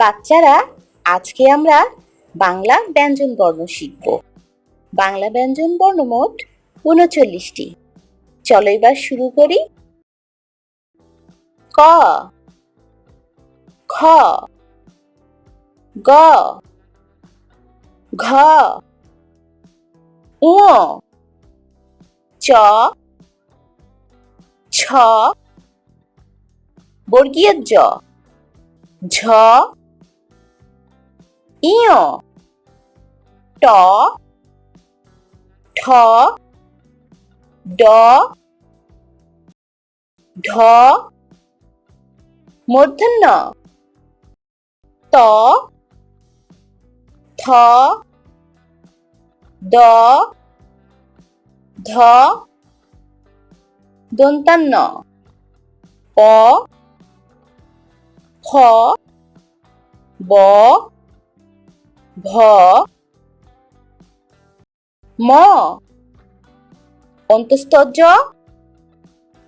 বাচ্চারা, আজকে আমরা বাংলা ব্যঞ্জন বর্ণ শিখব। বাংলা ব্যঞ্জন বর্ণ মোট ৩৯টি। চলো এবার শুরু করি। ক, খ, গ, ঘ, ঙ, চ, ছ, বর্গীয় জ, ঝ, ইয়, ট, ঠ, ড, ঢ, মূর্ধন্য ত, থ, দ, ধ, দন্তান্ন প, খ, ব, ভ, ম, অন্তস্থ জ,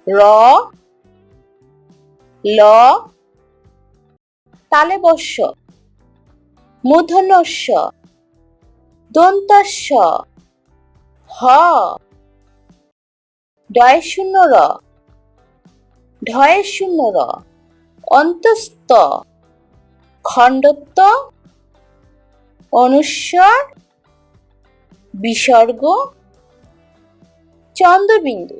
র, ল, তালব্য শ, মূর্ধন্য ষ, দন্তস্ব, হ, ডয়ে শূন্য র, ঢয়ে শূন্য র, অন্তস্থ, খণ্ডত্ব, অনুস্বার, বিসর্গ, চন্দ্রবিন্দু।